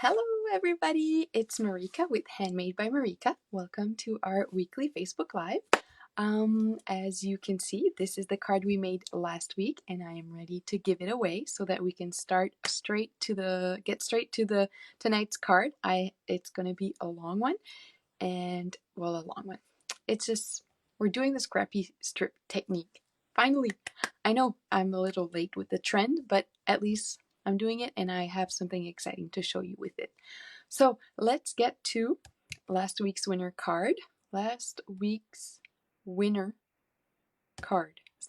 Hello, everybody. It's Marika with Handmade by Marika. Welcome to our weekly Facebook Live. As you can see, this is the card we made last week, and I am ready to give it away so that we can get straight to the tonight's card. It's gonna be a long one, and well, a long one. It's just we're doing the scrappy strip technique. Finally, I know I'm a little late with the trend, but at least I'm doing it and I have something exciting to show you with it. So let's get to last week's winner card. Last week's winner card. Is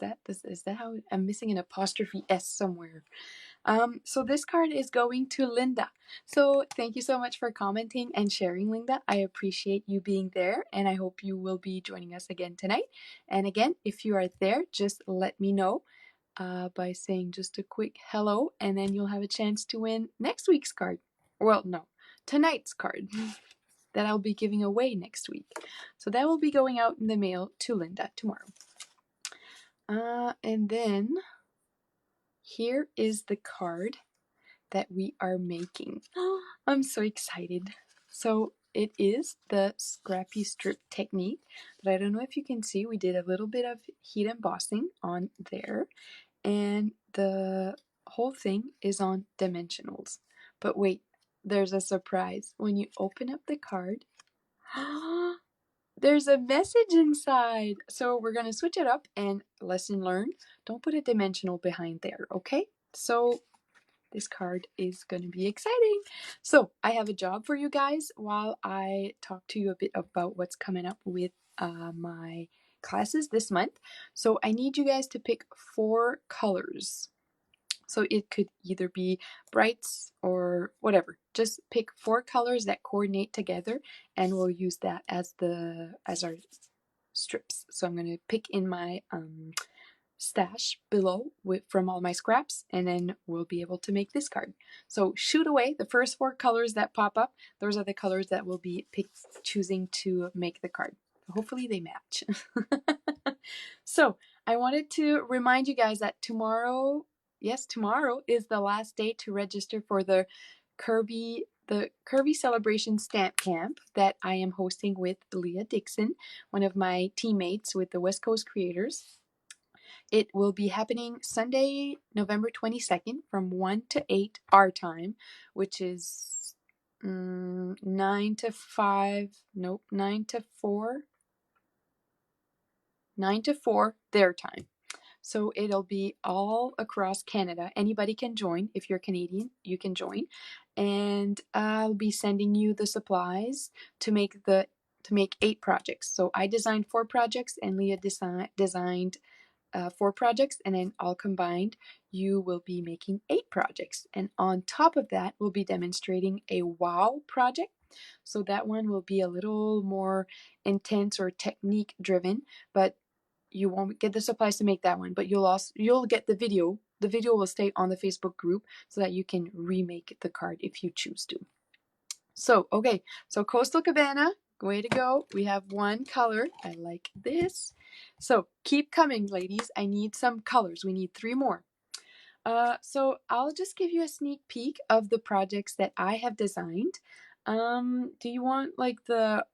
that how I'm missing an apostrophe S somewhere? So this card is going to Linda. So thank you so much for commenting and sharing, Linda. I appreciate you being there, and I hope you will be joining us again tonight. And again, if you are there, just let me know by saying just a quick hello, and then you'll have a chance to win next week's card. Well, no, tonight's card that I'll be giving away next week. So that will be going out in the mail to Linda tomorrow. And then here is the card that we are making. I'm so excited. So it is the scrappy strip technique, but I don't know if you can see, we did a little bit of heat embossing on there, and the whole thing is on dimensionals. But wait, there's a surprise. When you open up the card, there's a message inside. So we're going to switch it up, and lesson learned, don't put a dimensional behind there, okay? So this card is going to be exciting. So I have a job for you guys while I talk to you a bit about what's coming up with my classes this month. So I need you guys to pick 4 colors. So it could either be brights or whatever. Just pick 4 colors that coordinate together, and we'll use that as our strips. So I'm going to pick in my stash below from all my scraps, and then we'll be able to make this card. So shoot away the first 4 colors that pop up. Those are the colors that we'll be choosing to make the card. Hopefully they match. So I wanted to remind you guys that tomorrow is the last day to register for the Kirby Celebration Stamp Camp that I am hosting with Leah Dixon, one of my teammates with the West Coast Creators. It will be happening Sunday, November 22nd from 1 to 8 our time, which is 9 to 4 their time. So it'll be all across Canada. Anybody can join. If you're Canadian, you can join. And I'll be sending you the supplies to make 8 projects. So I designed 4 projects, and Leah designed 4 projects, and then all combined you will be making 8 projects. And on top of that, we'll be demonstrating a wow project. So that one will be a little more intense or technique driven, but you won't get the supplies to make that one, but you'll get the video. The video will stay on the Facebook group so that you can remake the card if you choose to. So okay, so Coastal Cabana, way to go. We have 1 color. I like this. So keep coming, ladies. I need some colors. We need 3 more. So I'll just give you a sneak peek of the projects that I have designed. Do you want like the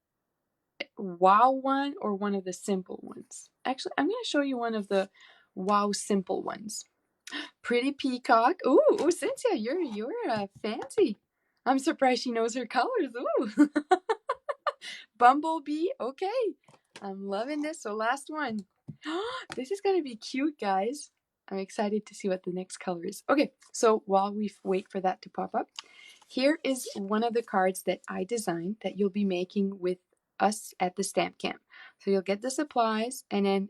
wow one or one of the simple ones? Actually, I'm going to show you one of the wow simple ones. Pretty Peacock. Ooh, Cynthia, you're fancy. I'm surprised she knows her colors. Ooh. Bumblebee. Okay. I'm loving this. So last one. This is going to be cute, guys. I'm excited to see what the next color is. Okay, so while we wait for that to pop up, here is one of the cards that I designed that you'll be making with us at the stamp camp. So you'll get the supplies, and then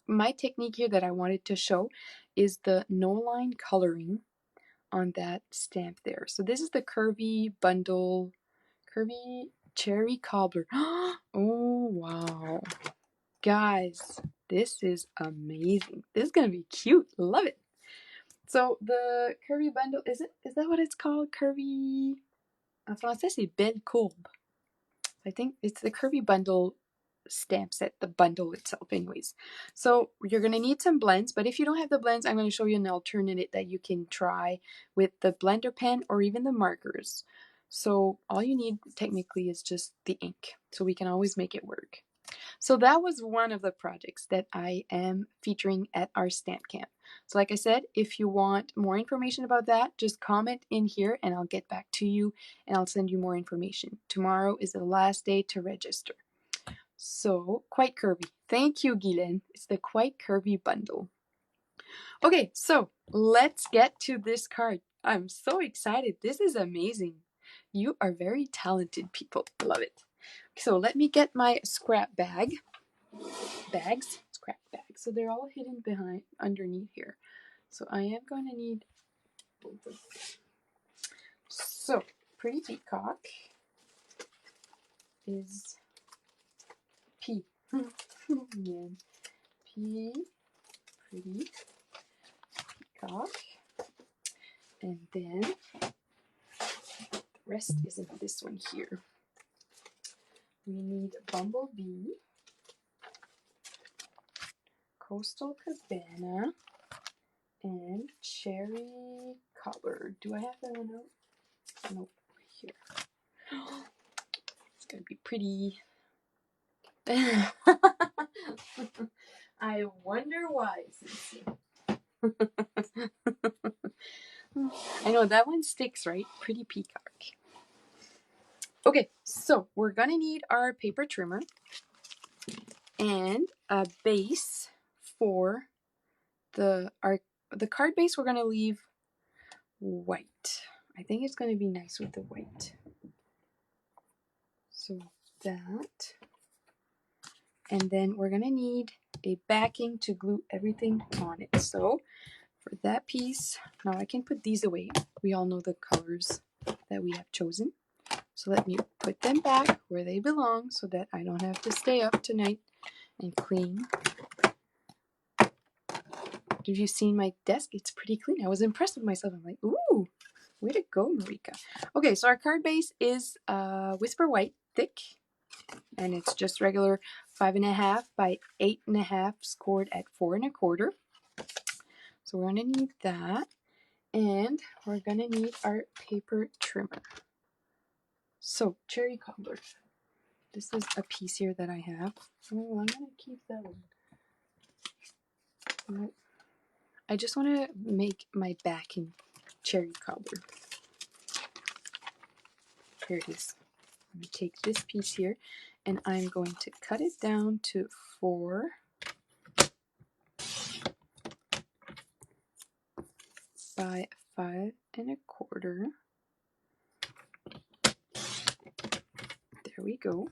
my technique here that I wanted to show is the no line coloring on that stamp there. So this is the curvy cherry cobbler. Oh wow, guys, this is amazing. This is gonna be cute. Love it. So the curvy bundle, is that what it's called? Curvy, en français c'est belle courbe. I think it's the curvy bundle stamp set, the bundle itself anyways. So you're going to need some blends, but if you don't have the blends, I'm going to show you an alternative that you can try with the blender pen or even the markers. So all you need technically is just the ink. So we can always make it work. So that was one of the projects that I am featuring at our stamp camp. So like I said, if you want more information about that, just comment in here and I'll get back to you and I'll send you more information. Tomorrow is the last day to register. So, Quite Curvy. Thank you, Guylaine. It's the Quite Curvy bundle. Okay, so let's get to this card. I'm so excited. This is amazing. You are very talented people. Love it. So let me get my scrap bags. Scrap bags. So they're all hidden underneath here. So I am going to need both of them. So Pretty Peacock is P. P. Pretty Peacock. And then the rest is in this one here. We need Bumblebee, Coastal Cabana, and Cherry Cobbler. Do I have that one out? Nope, here. It's gonna be pretty. I wonder why, Cece. I know that one sticks, right? Pretty Peacock. Okay, so we're gonna need our paper trimmer and a base for the card base. We're gonna leave white. I think it's gonna be nice with the white. So that, and then we're gonna need a backing to glue everything on it. So for that piece, now I can put these away. We all know the colors that we have chosen. So let me put them back where they belong so that I don't have to stay up tonight and clean. Have you seen my desk? It's pretty clean. I was impressed with myself. I'm like, ooh, way to go, Marika. Okay, so our card base is Whisper White, thick, and it's just regular 5.5 by 8.5, scored at 4 1/4. So we're gonna need that, and we're gonna need our paper trimmer. So Cherry Cobbler. This is a piece here that I have. Oh, I'm gonna keep that one. Nope. I just want to make my backing Cherry Cobbler. Here it is. I'm going to take this piece here and I'm going to cut it down to 4 by 5 1/4. There we go.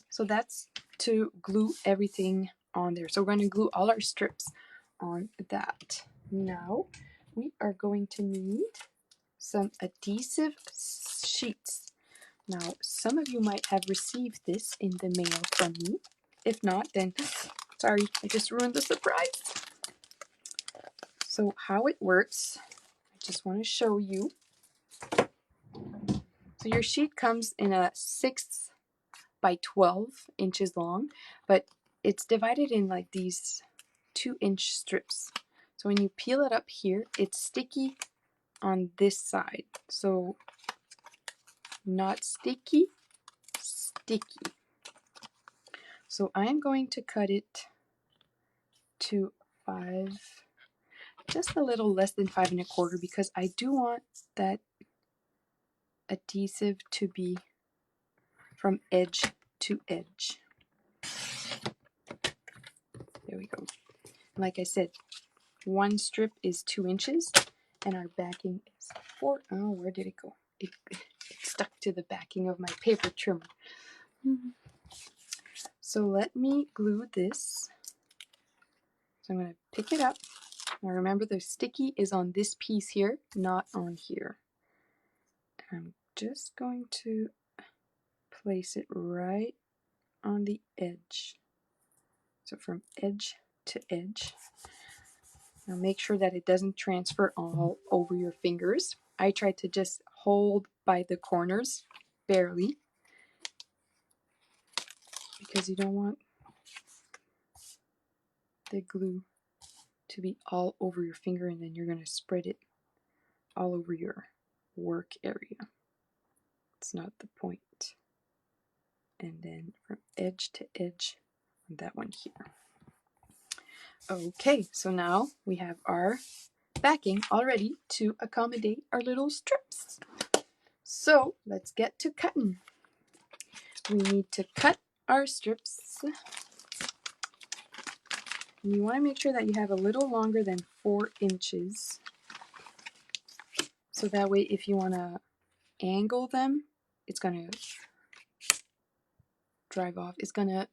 So that's to glue everything on there. So we're going to glue all our strips on that. Now we are going to need some adhesive sheets. Now, some of you might have received this in the mail from me. If not, then sorry, I just ruined the surprise. So how it works, I just want to show you. So your sheet comes in a 6 by 12 inches long, but it's divided in like these 2-inch strips. So when you peel it up here, it's sticky on this side. So not sticky, sticky. So I'm going to cut it to 5, just a little less than 5 1/4, because I do want that adhesive to be from edge to edge. There we go. Like I said, one strip is 2 inches and our backing is 4. Oh, where did it go? It stuck to the backing of my paper trimmer. So let me glue this. So I'm going to pick it up. Now remember, the sticky is on this piece here, not on here. I'm just going to place it right on the edge. So from edge to edge. Now make sure that it doesn't transfer all over your fingers. I try to just hold by the corners, barely, because you don't want the glue to be all over your finger, and then you're going to spread it all over your work area. It's not the point. And then from edge to edge on that one here. Okay, so now we have our backing all ready to accommodate our little strips. So let's get to cutting. We need to cut our strips. And you want to make sure that you have a little longer than 4 inches. So that way if you want to angle them, it's going to drive off. It's going to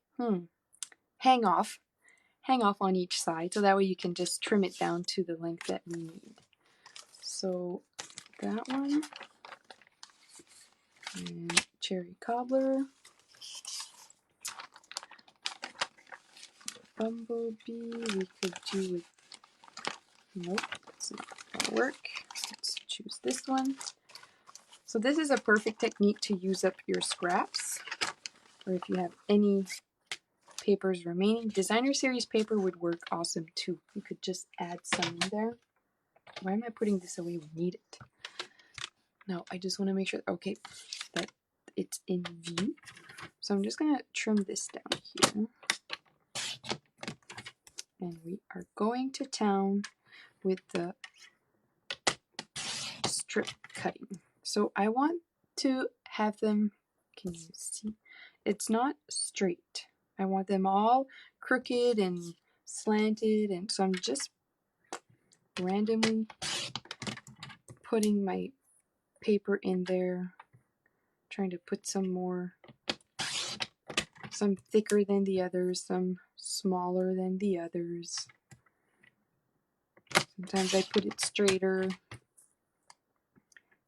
hang off on each side. So that way you can just trim it down to the length that we need. So that one. And cherry cobbler. Bumblebee, we could do with, nope, that's not gonna work. Let's choose this one. So this is a perfect technique to use up your scraps, or if you have any papers remaining. Designer series paper would work awesome too. You could just add some in there. Why am I putting this away? We need it. Now I just want to make sure, okay, that it's in view. So I'm just gonna trim this down here. And we are going to town with the strip cutting. So I want to have them, can you see? It's not straight. I want them all crooked and slanted, and so I'm just randomly putting my paper in there, trying to put some thicker than the others, some smaller than the others. Sometimes I put it straighter.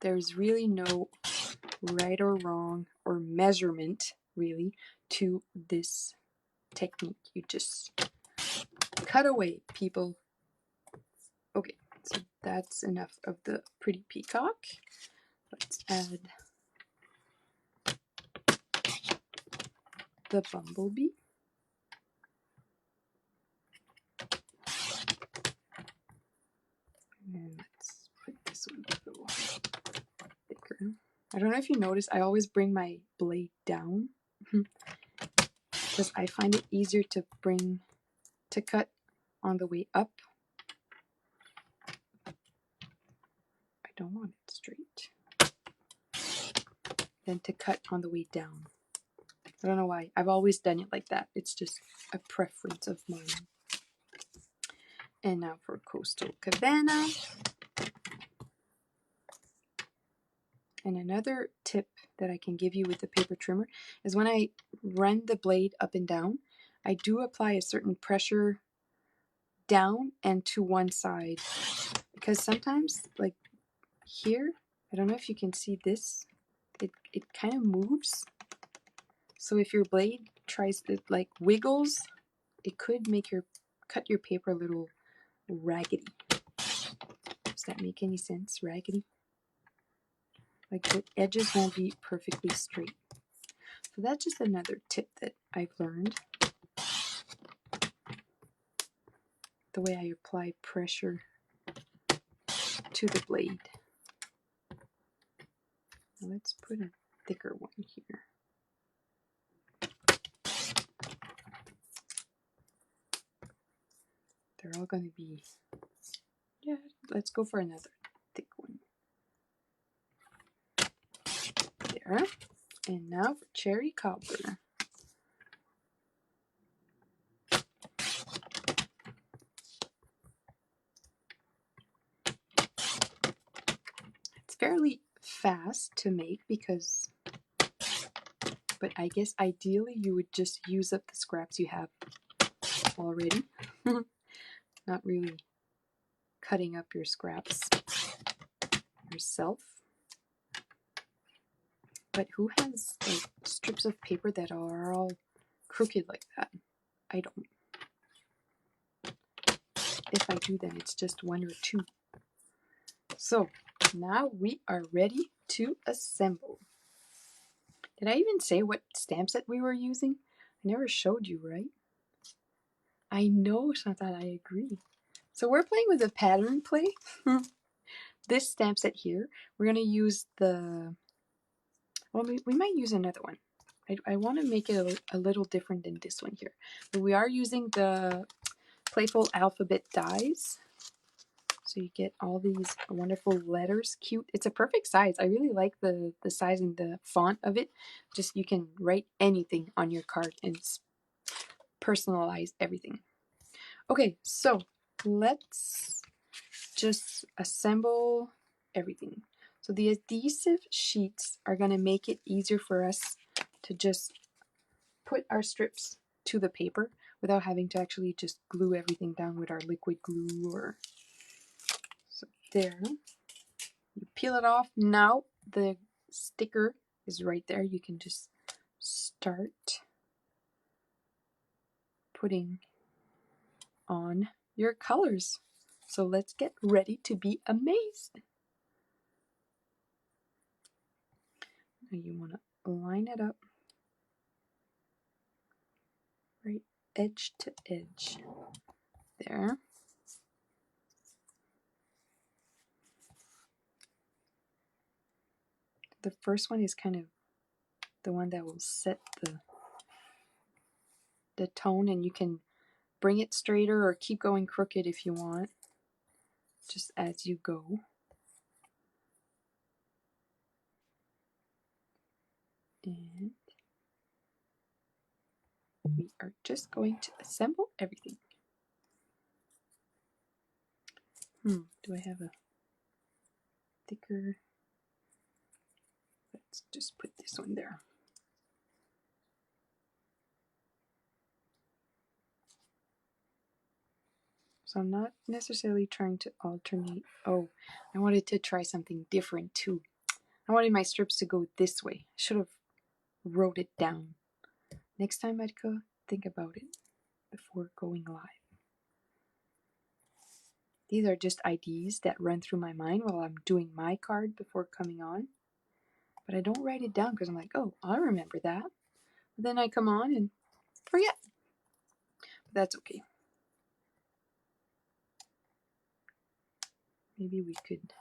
There's really no right or wrong or measurement really to this technique. You just cut away, people. Okay, so that's enough of the pretty peacock. Let's add the bumblebee. And let's put this one a little thicker. I don't know if you notice, I always bring my blade down because I find it easier to cut on the way up. I don't want it straight. Than to cut on the way down. I don't know why. I've always done it like that. It's just a preference of mine. And now for Coastal Cabana. And another tip that I can give you with the paper trimmer is when I run the blade up and down, I do apply a certain pressure down and to one side. Because sometimes, like here, I don't know if you can see this, it kind of moves. So if your blade tries to like wiggles, it could make cut your paper a little raggedy. Does that make any sense? Raggedy? Like the edges won't be perfectly straight. So that's just another tip that I've learned. The way I apply pressure to the blade. Now let's put a thicker one here. They're all going to be, yeah, let's go for another thick one. There. And now for cherry cobbler. It's fairly fast to make because, but I guess ideally you would just use up the scraps you have already. Not really cutting up your scraps yourself. But who has like strips of paper that are all crooked like that? I don't. If I do, then it's just one or two. So now we are ready to assemble. Did I even say what stamp set we were using? I never showed you, right? I know, Chantal, I agree. So we're playing with a pattern play. This stamp set here, we're going to use the, well, we might use another one. I want to make it a little different than this one here. But we are using the Playful alphabet dies. So you get all these wonderful letters, cute. It's a perfect size. I really like the size and the font of it. Just you can write anything on your card and personalize everything. Okay, so let's just assemble everything. So the adhesive sheets are going to make it easier for us to just put our strips to the paper without having to actually just glue everything down with our liquid glue. Or so there, you peel it off. Now the sticker is right there. You can just start putting on your colors. So let's get ready to be amazed. Now you want to line it up right edge to edge there. The first one is kind of the one that will set the tone, and you can bring it straighter or keep going crooked if you want, just as you go. And we are just going to assemble everything. Do I have a thicker? Let's just put this one there. So I'm not necessarily trying to alternate. Oh, I wanted to try something different too. I wanted my strips to go this way. I should have wrote it down. Next time I'd go think about it before going live. These are just ideas that run through my mind while I'm doing my card before coming on. But I don't write it down because I'm like, oh, I'll remember that. But then I come on and forget. But that's okay. Maybe we could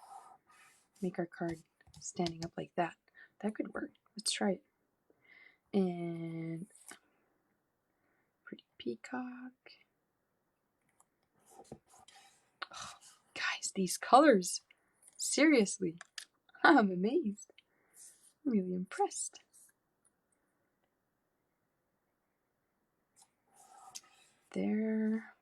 make our card standing up like that. That could work. Let's try it. And pretty peacock. Oh, guys, these colors. Seriously. I'm amazed. I'm really impressed. There.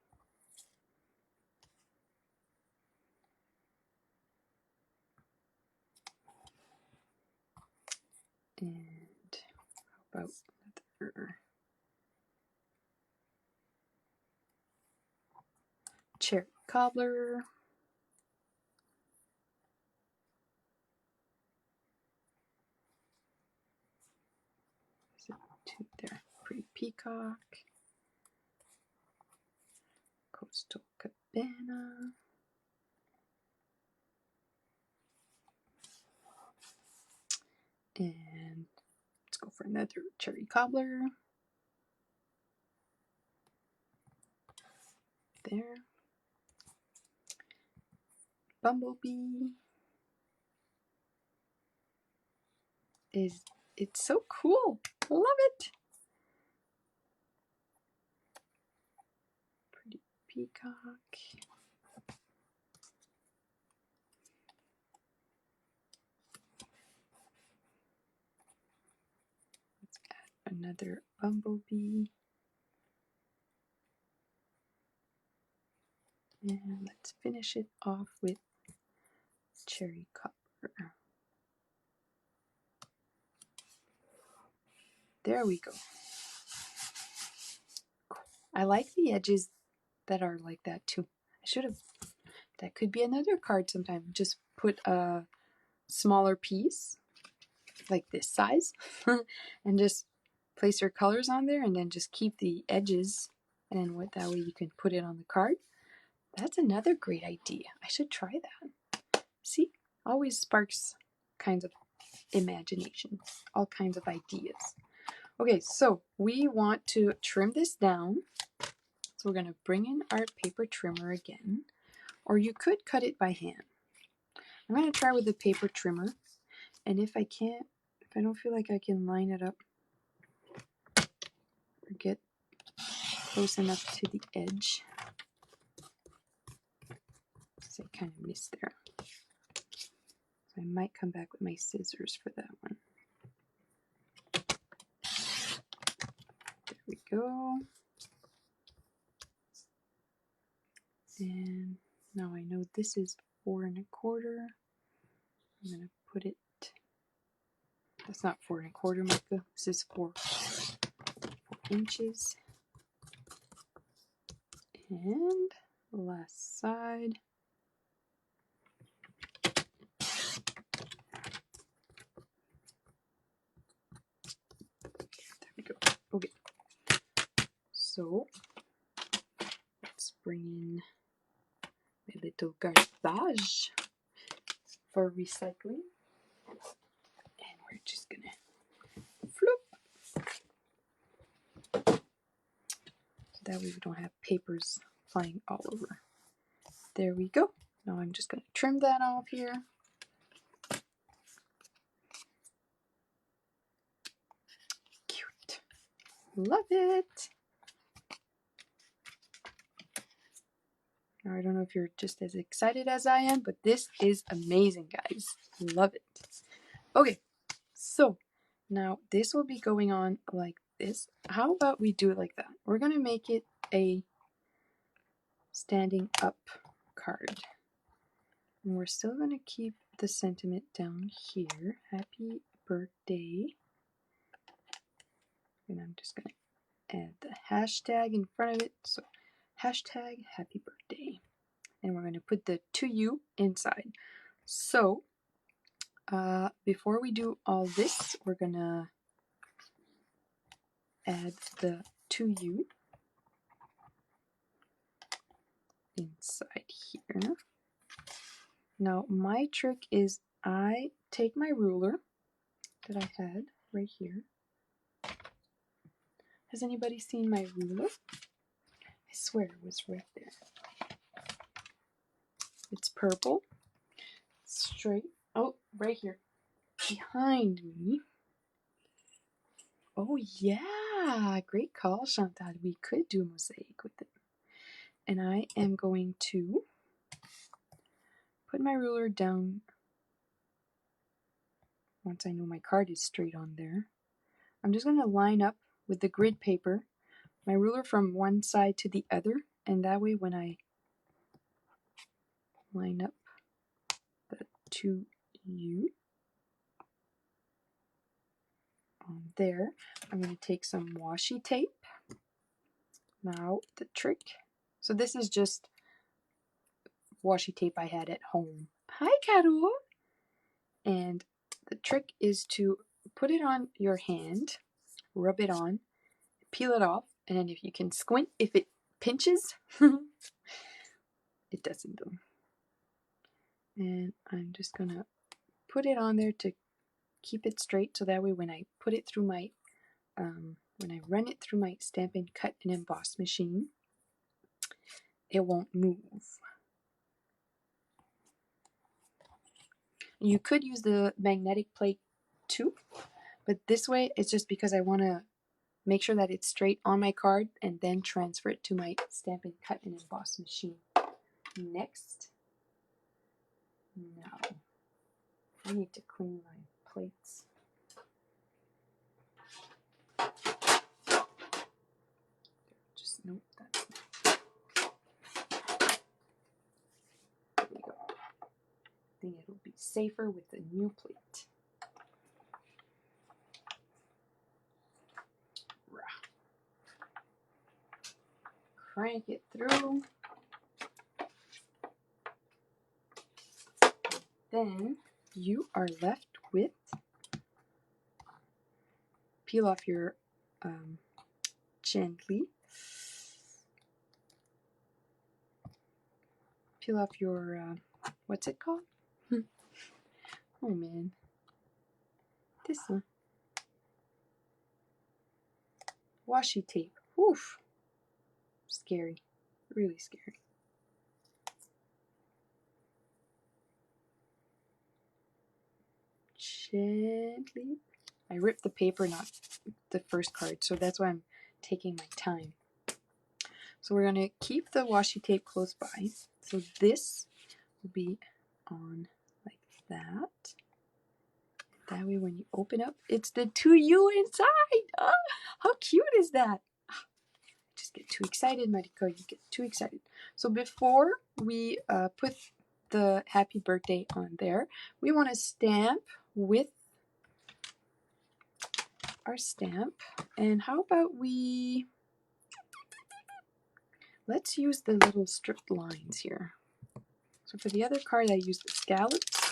And how about another cherry cobbler. Two there. Pretty peacock. Coastal cabana. And let's go for another cherry cobbler. There. Bumblebee. It's so cool. I love it. Pretty peacock. Let's add another bumblebee. And let's finish it off with cherry cobbler. There we go. Cool. I like the edges that are like that too. I should have, that could be another card sometime. Just put a smaller piece, like this size, and just place your colors on there and then just keep the edges, and that way you can put it on the card. That's another great idea. I should try that. See, always sparks kinds of imagination, all kinds of ideas. Okay, so we want to trim this down. So we're going to bring in our paper trimmer again. or you could cut it by hand. I'm going to try with the paper trimmer, and if I don't feel like I can line it up or get close enough to the edge, so I kind of missed there. So I might come back with my scissors for that one. There we go. And now I know this is 4 1/4. I'm going to put it, that's not 4 1/4, Micah. This is 4 inches. And last side. There we go. Okay. So let's bring in my little garbage for recycling. And we're just gonna flip. So that way we don't have papers flying all over. There we go. Now I'm just gonna trim that off here. Cute. Love it. Now I don't know if you're just as excited as I am, but this is amazing, guys. Love it. Okay, so now this will be going on like this. How about we do it like that? We're gonna make it a standing up card. And we're still gonna keep the sentiment down here. Happy birthday. And I'm just gonna add the hashtag in front of it. So hashtag happy birthday. And we're gonna put the to you inside. So before we do all this, we're gonna add the to you inside here. Now my trick is I take my ruler that I had right here. Has anybody seen my ruler? I swear it was right there. It's purple, straight. Oh, right here behind me. Oh yeah, great call, Chantal. We could do a mosaic with it. And I am going to put my ruler down once I know my card is straight on there. I'm just going to line up with the grid paper my ruler from one side to the other, and that way when I line up the to you on there, I'm going to take some washi tape. Now the trick, so this is just washi tape I had at home. Hi, Carol. And the trick is to put it on your hand, rub it on, peel it off, and then if you can squint, if it pinches, it doesn't though. And I'm just gonna put it on there to keep it straight, so that way when I put it through my, when I run it through my Stampin' Cut and Emboss machine, it won't move. You could use the magnetic plate too, but this way it's just because I want to make sure that it's straight on my card and then transfer it to my Stampin' Cut and Emboss machine. Next, now I need to clean my plates. Just note that. There we go. I think it'll be safer with the new plate. Crank it through. Then you are left with, peel off your gently. Peel off your, what's it called? Oh man. This one. Washi tape. Oof. Scary. Really scary. gently. I ripped the paper, not the first card, so that's why I'm taking my time. So we're going to keep the washi tape close by. So this will be on like that. That way when you open up, it's the 2U inside. Oh, how cute is that? Just get too excited, Mariko. You get too excited. So before we put the happy birthday on there, we want to stamp with our stamp. And how about let's use the little stripped lines here. So for the other card, I used the scallops.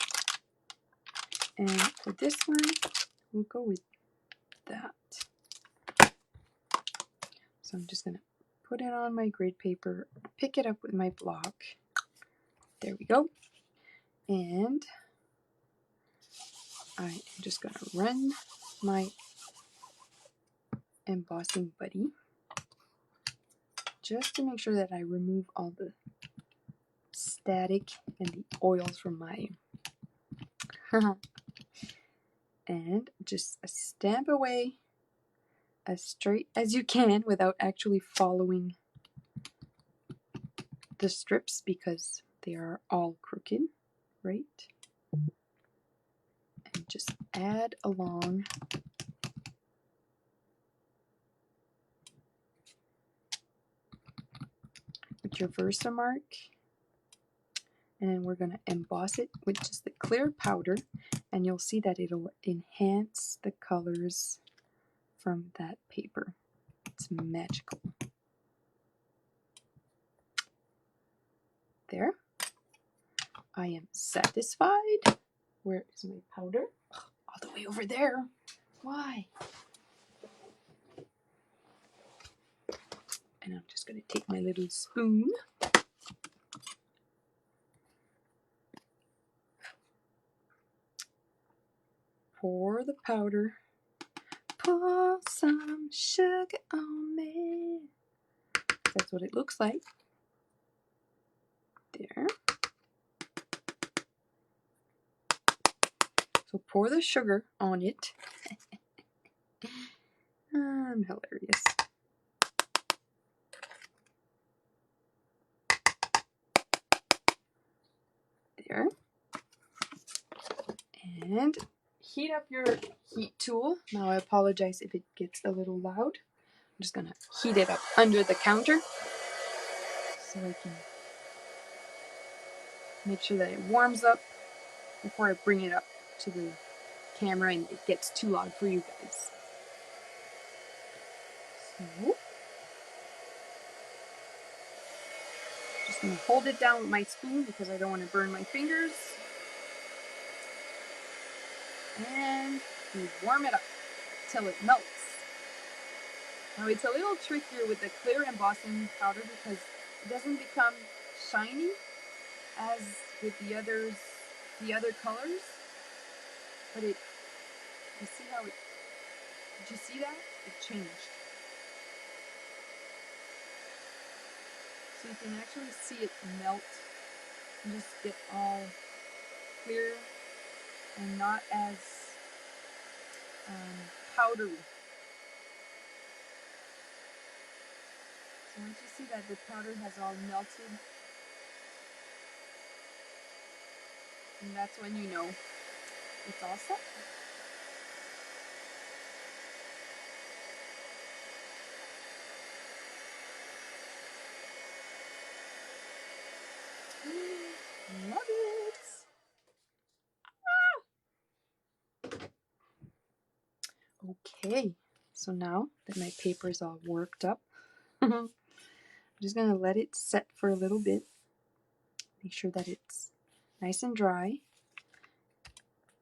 And for this one, we'll go with that. So I'm just going to put it on my grade paper, pick it up with my block. There we go. And I am just going to run my embossing buddy just to make sure that I remove all the static and the oils from my and just stamp away as straight as you can without actually following the strips because they are all crooked, right? And just add along with your Versamark, and then we're going to emboss it with just the clear powder, and you'll see that it'll enhance the colors from that paper. It's magical. There. I am satisfied. Where is my powder? All the way over there. Why? And I'm just going to take my little spoon. Pour the powder. Pour some sugar on me. That's what it looks like. There. So pour the sugar on it. I'm hilarious. There. And heat up your heat tool. Now I apologize if it gets a little loud. I'm just going to heat it up under the counter so I can make sure that it warms up before I bring it up to the camera and it gets too loud for you guys. So, just going to hold it down with my spoon because I don't want to burn my fingers. And we warm it up till it melts. Now it's a little trickier with the clear embossing powder because it doesn't become shiny as with the other colors. But you see how it, did you see that? It changed. So you can actually see it melt and just get all clear and not as powdery. So once you see that the powder has all melted, and that's when you know it's all set. Love it! Okay, so now that my paper is all worked up, I'm just going to let it set for a little bit. Make sure that it's nice and dry.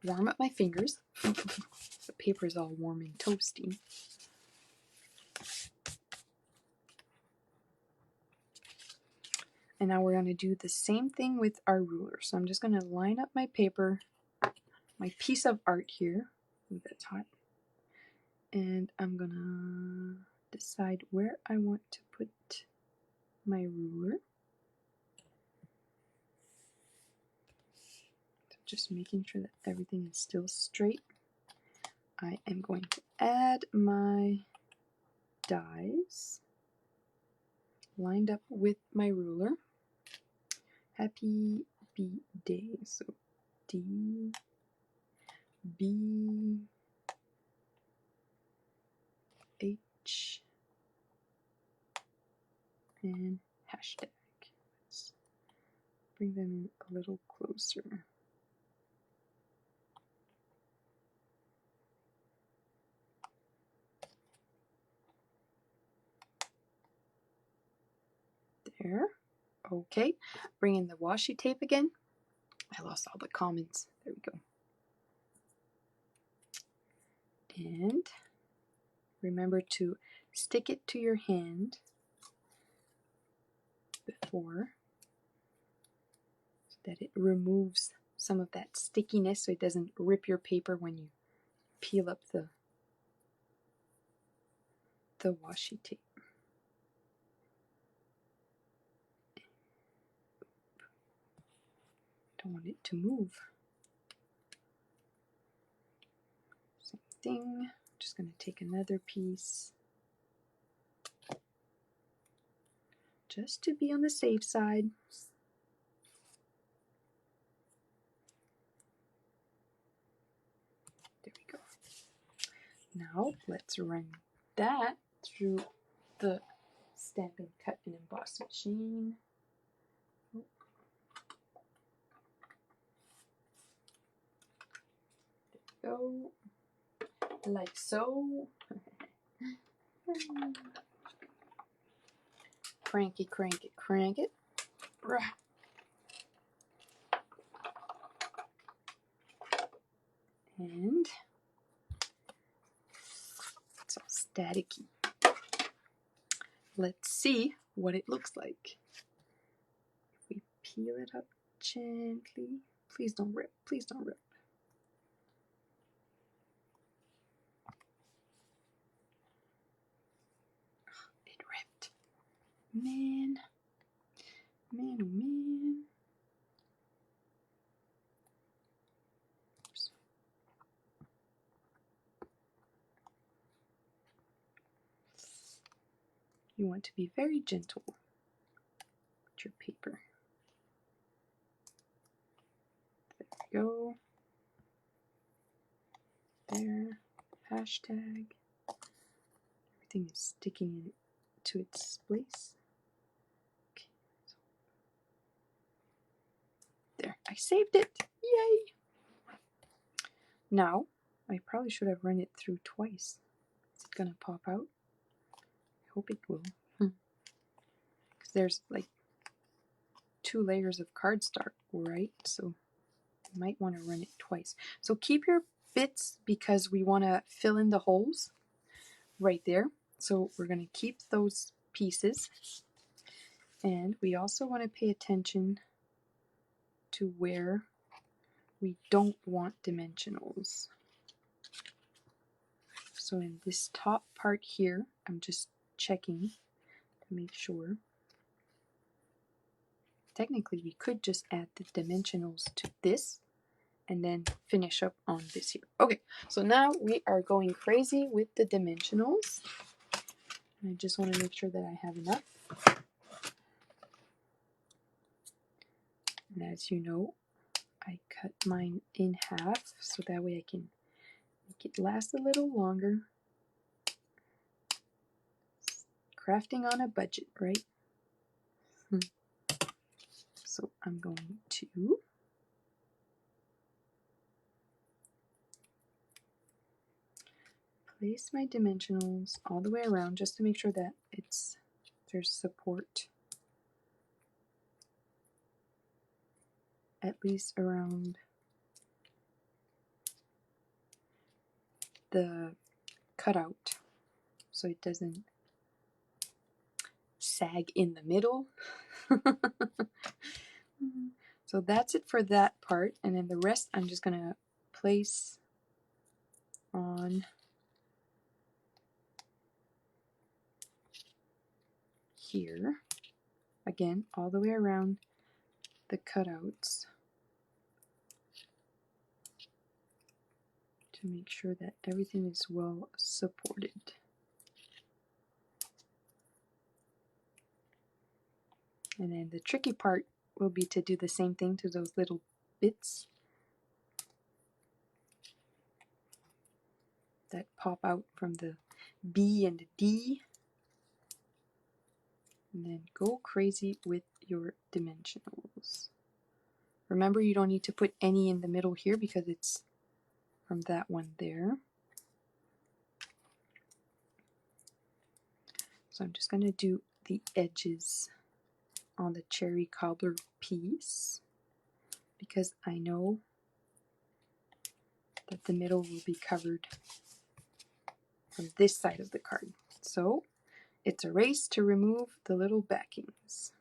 Warm up my fingers. The paper is all warm and toasty. And now we're going to do the same thing with our ruler. So I'm just going to line up my paper, my piece of art here. Ooh, that's hot. And I'm going to decide where I want to put my ruler. So just making sure that everything is still straight. I am going to add my dies lined up with my ruler. Happy B day. So D, B, H, and hashtag. Let's bring them a little closer. There. Okay. Bring in the washi tape again. I lost all the comments. There we go. And remember to stick it to your hand before so that it removes some of that stickiness so it doesn't rip your paper when you peel up the washi tape. Don't want it to move. Same thing. Just going to take another piece just to be on the safe side. There we go. Now let's run that through the Stampin' Cut and Emboss machine. There we go. Like so. Crank it, crank it, crank it. And it's all staticky. Let's see what it looks like. If we peel it up gently. Please don't rip. Please don't rip. It ripped. Man. Man, oh man. Oops. You want to be very gentle with your paper. There we go. There. Hashtag. Everything is sticking to its place. Okay. There. I saved it. Yay! Now, I probably should have run it through twice. Is it gonna pop out? I hope it will. Because there's like 2 layers of cardstock, right? So you might want to run it twice. So keep your bits because we want to fill in the holes right there. So we're going to keep those pieces. And we also want to pay attention to where we don't want dimensionals. So in this top part here, I'm just checking to make sure. Technically, we could just add the dimensionals to this and then finish up on this here. Okay, so now we are going crazy with the dimensionals. I just want to make sure that I have enough. And as you know, I cut mine in half so that way I can make it last a little longer. Crafting on a budget, right? So I'm going to place my dimensionals all the way around just to make sure that there's support at least around the cutout so it doesn't sag in the middle. So that's it for that part, and then the rest I'm just gonna place on here again all the way around the cutouts to make sure that everything is well supported. And then the tricky part will be to do the same thing to those little bits that pop out from the B and the D. And then go crazy with your dimensionals. Remember, you don't need to put any in the middle here because it's from that one there. So I'm just going to do the edges on the cherry cobbler piece because I know that the middle will be covered from this side of the card. So it's a race to remove the little backings.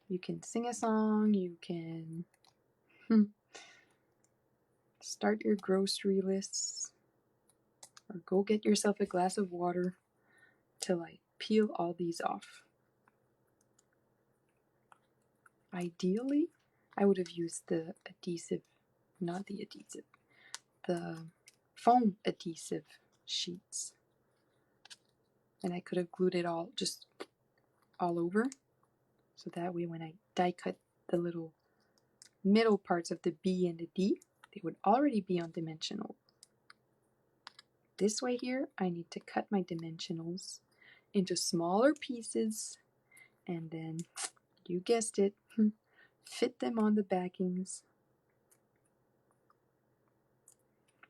You can sing a song, you can start your grocery lists, or go get yourself a glass of water till I peel all these off. Ideally, I would have used the foam adhesive sheets. And I could have glued it all over. So that way when I die cut the little middle parts of the B and the D, they would already be on dimensional. This way here, I need to cut my dimensionals into smaller pieces and then, you guessed it, fit them on the backings.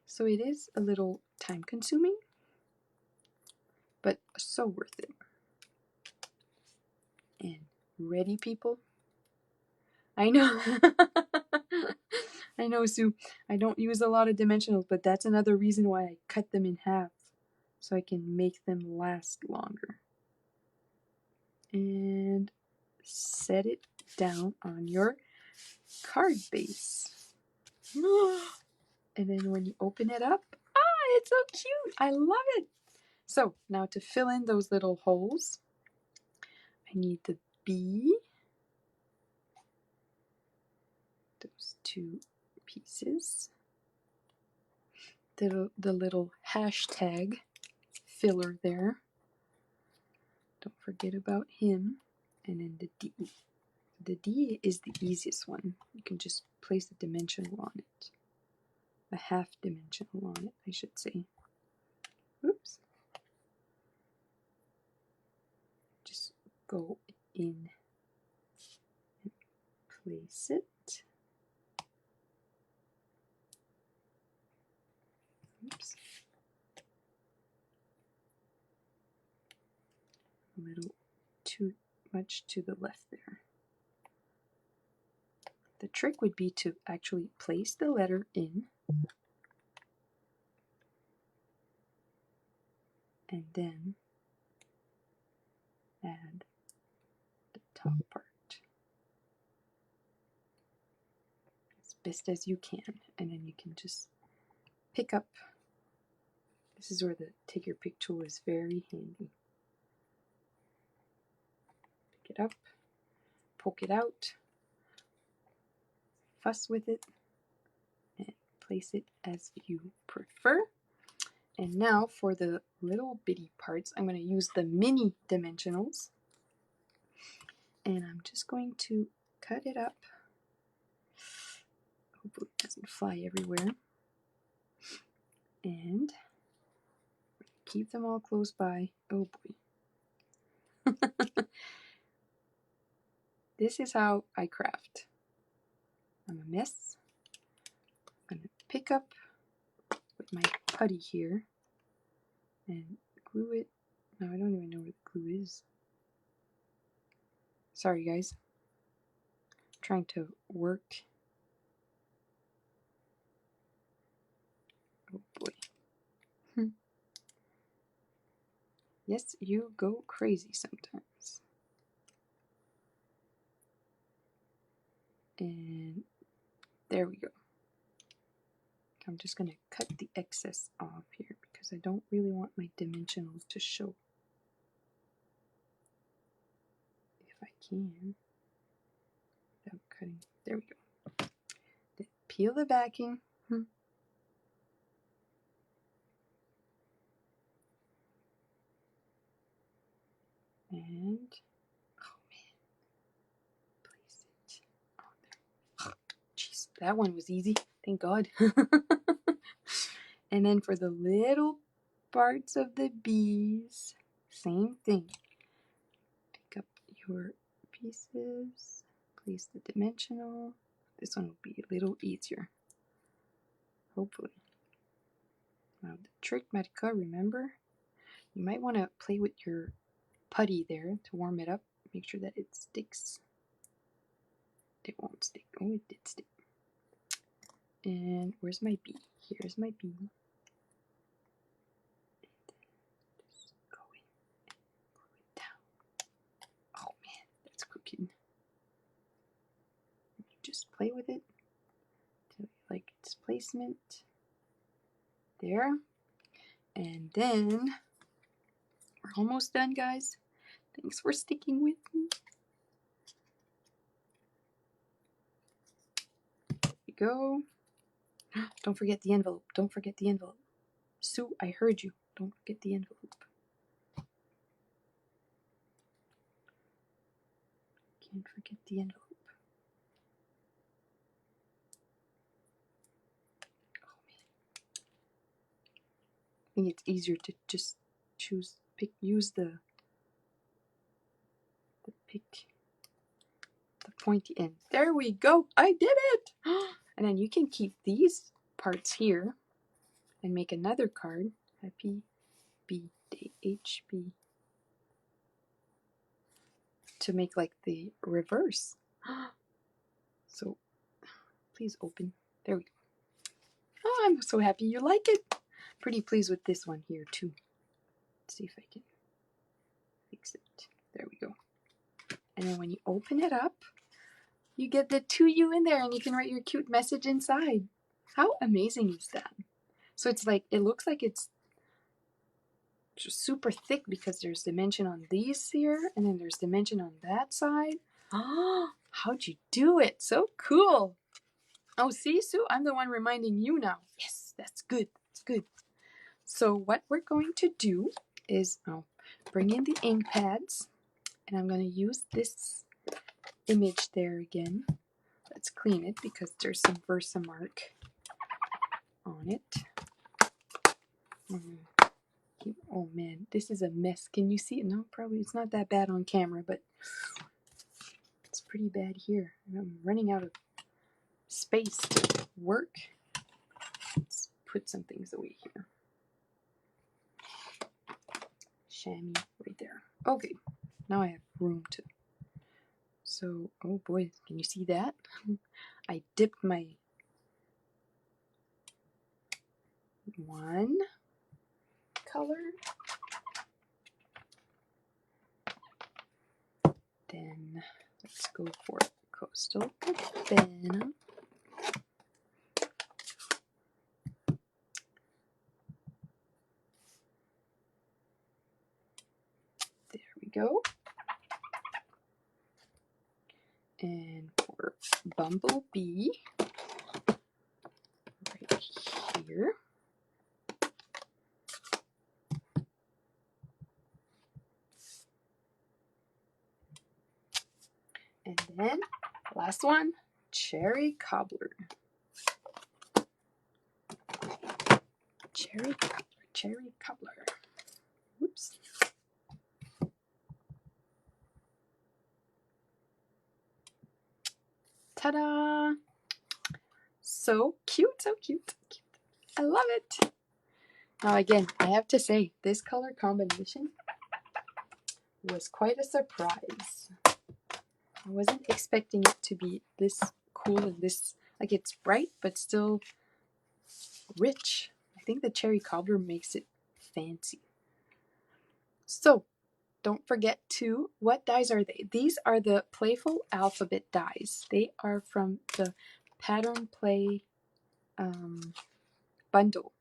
So it is a little time consuming, but so worth it. And ready, people? I know. I know, Sue. I don't use a lot of dimensionals, but that's another reason why I cut them in half, so I can make them last longer. And set it down on your card base. And then when you open it up, it's so cute. I love it. So now to fill in those little holes, I need the B, those two pieces, the little hashtag filler there. Don't forget about him. And then the D. The D is the easiest one. You can just place a dimensional on it. A half dimensional on it, I should say. Oops. Just go in and place it. Oops. A little too much to the left there. The trick would be to actually place the letter in and then add the top part as best as you can, and then you can just pick up. This is where the take your pick tool is very handy. Pick it up, poke it out, fuss with it, and place it as you prefer. And now for the little bitty parts, I'm going to use the mini dimensionals. And I'm just going to cut it up. Hopefully it doesn't fly everywhere. And keep them all close by. Oh boy. This is how I craft. I'm a mess. I'm going to pick up with my putty here and glue it. No, I don't even know where the glue is. Sorry guys. I'm trying to work. Oh boy. Yes, you go crazy sometimes. And there we go. I'm just going to cut the excess off here because I don't really want my dimensionals to show. If I can. Without cutting. There we go. Then peel the backing. that one was easy. Thank God. And then for the little parts of the bees, same thing. Pick up your pieces, place the dimensional. This one will be a little easier, hopefully. Now the trick, Marika, remember, you might want to play with your putty there to warm it up. Make sure that it sticks. It won't stick. Oh, it did stick. And where's my bee? Here's my bee. Going down. Oh man, that's cooking. Just play with it till you like its placement. There. And then we're almost done, guys. Thanks for sticking with me. There we go. Don't forget the envelope. Don't forget the envelope. Sue, I heard you. Don't forget the envelope. Can't forget the envelope. Oh man. I think it's easier to just use the pointy end. There we go. I did it. And then you can keep these parts here and make another card. Happy B-Day HB. To make like the reverse. So please open. There we go. Oh, I'm so happy you like it. Pretty pleased with this one here too. Let's see if I can fix it. There we go. And then when you open it up, you get the to you in there and you can write your cute message inside. How amazing is that? So it's like, it looks like it's just super thick because there's dimension on these here and then there's dimension on that side. Oh, how'd you do it? So cool. Oh, see, Sue, I'm the one reminding you now. Yes, that's good. That's good. So what we're going to do is bring in the ink pads, and I'm going to use this image there again. Let's clean it because there's some Versamark on it. Oh man, this is a mess. Can you see it? No, probably it's not that bad on camera, but it's pretty bad here. I'm running out of space to work. Let's put some things away here. Chamois right there. Okay, now I have room to. So, oh boy, can you see that? I dipped my one color. Then let's go for Coastal Cabana. There we go. And for Bumblebee, right here. And then last one, Cherry Cobbler. Cherry Cobbler, Cherry Cobbler. Whoops. Ta-da! So cute, so cute, so cute. I love it. Now again, I have to say, this color combination was quite a surprise. I wasn't expecting it to be this cool and this, like it's bright, but still rich. I think the Cherry Cobbler makes it fancy. So, don't forget to, what dies are they? These are the Playful alphabet dies. They are from the Pattern Play bundle.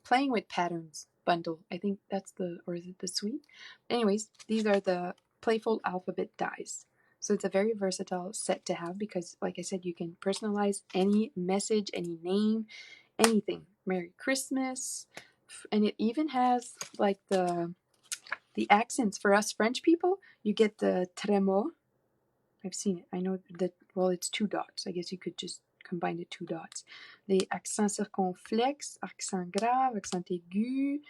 Playing with Patterns bundle. I think that's the, or is it the suite? Anyways, these are the Playful alphabet dies. So it's a very versatile set to have because, like I said, you can personalize any message, any name, anything. Merry Christmas. And it even has like the accents for us French people. You get the trémot. I've seen it. I know that, well, it's 2 dots. I guess you could just combine the two dots. Les accents circonflexes, accent grave, accent aigu.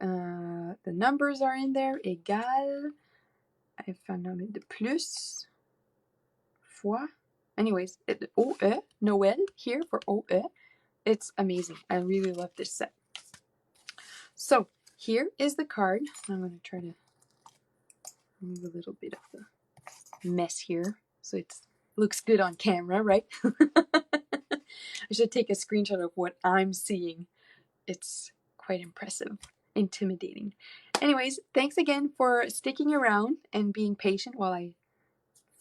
The numbers are in there. Égal. I found out the plus. Fois. Anyways, OE, Noël here for OE. It's amazing. I really love this set. So here is the card. I'm going to try to remove a little bit of the mess here so it looks good on camera, right? I should take a screenshot of what I'm seeing. It's quite impressive, intimidating. Anyways, thanks again for sticking around and being patient while I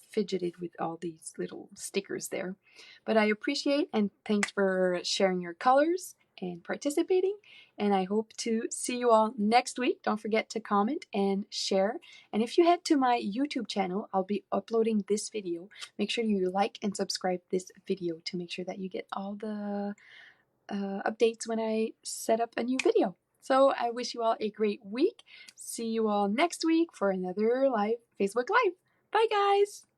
fidgeted with all these little stickers there. But I appreciate and thanks for sharing your colors and participating. And I hope to see you all next week. Don't forget to comment and share. And if you head to my YouTube channel, I'll be uploading this video. Make sure you like and subscribe this video to make sure that you get all the updates when I set up a new video. So I wish you all a great week. See you all next week for another live Facebook Live. Bye guys!